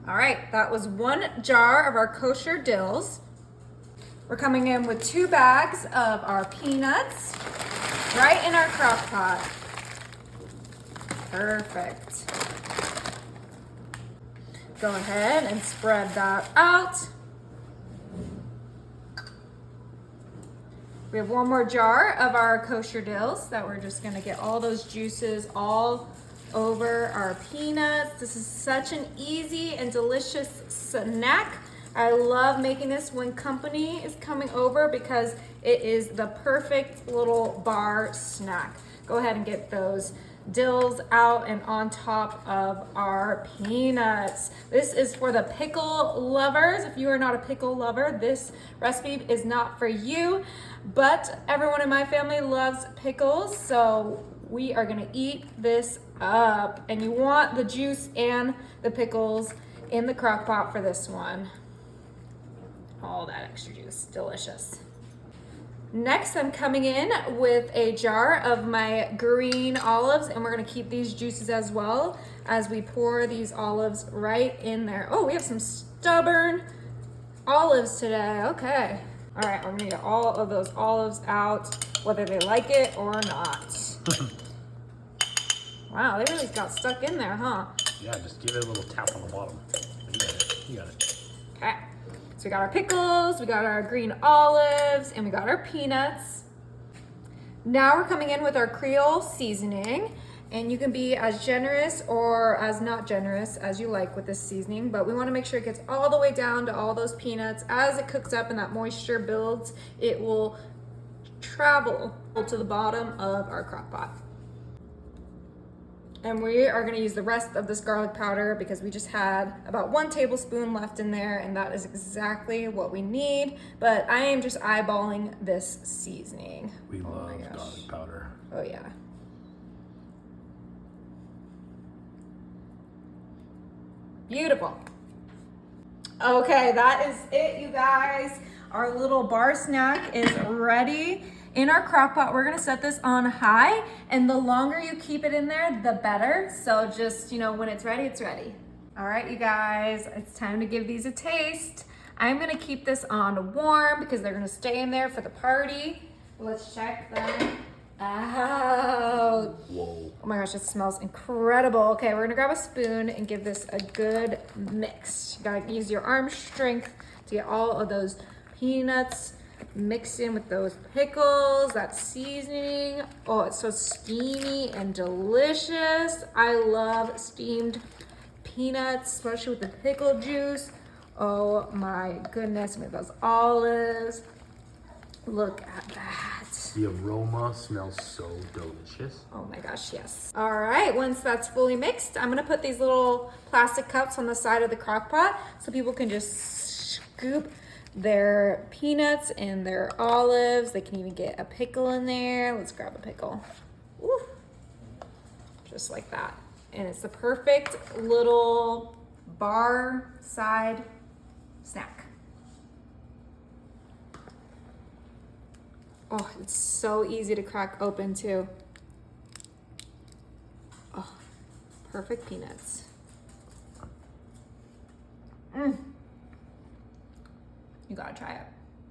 All right, that was 1 jar of our kosher dills. We're coming in with 2 bags of our peanuts right in our crock pot. Perfect. Go ahead and spread that out. We have 1 more jar of our kosher dills that we're just gonna get all those juices all over our peanuts. This is such an easy and delicious snack. I love making this when company is coming over because it is the perfect little bar snack. Go ahead and get those dills out and on top of our peanuts. This is for the pickle lovers. If you are not a pickle lover, this recipe is not for you, but everyone in my family loves pickles, so we are gonna eat this up. And you want the juice and the pickles in the crock pot for this one. All that extra juice, delicious. Next, I'm coming in with a jar of my green olives, and we're gonna keep these juices as well as we pour these olives right in there. Oh, we have some stubborn olives today, okay. All right, we're gonna get all of those olives out, whether they like it or not. Wow, they really got stuck in there, huh? Yeah, just give it a little tap on the bottom. You got it, you got it. Okay. So we got our pickles, we got our green olives, and we got our peanuts. Now we're coming in with our Creole seasoning, and you can be as generous or as not generous as you like with this seasoning, but we want to make sure it gets all the way down to all those peanuts. As it cooks up and that moisture builds, it will travel to the bottom of our crock pot. And we are gonna use the rest of this garlic powder because we just had about 1 tablespoon left in there, and that is exactly what we need. But I am just eyeballing this seasoning. We love garlic powder. Oh yeah. Beautiful. Okay, that is it, you guys. Our little bar snack is ready. In our crock pot, we're gonna set this on high, and the longer you keep it in there, the better. So just, when it's ready, it's ready. All right, you guys, it's time to give these a taste. I'm gonna keep this on warm because they're gonna stay in there for the party. Let's check them out. Whoa. Oh my gosh, it smells incredible. Okay, we're gonna grab a spoon and give this a good mix. You gotta use your arm strength to get all of those peanuts mixed in with those pickles, that seasoning. Oh, it's so steamy and delicious. I love steamed peanuts, especially with the pickle juice. Oh my goodness, with those olives. Look at that. The aroma smells so delicious. Oh my gosh, yes. All right, once that's fully mixed, I'm gonna put these little plastic cups on the side of the crock pot so people can just scoop their peanuts and their olives. They can even get a pickle in there. Let's grab a pickle. Ooh. Just like that. And it's the perfect little bar side snack. Oh, it's so easy to crack open too. Oh, perfect peanuts. Mmm.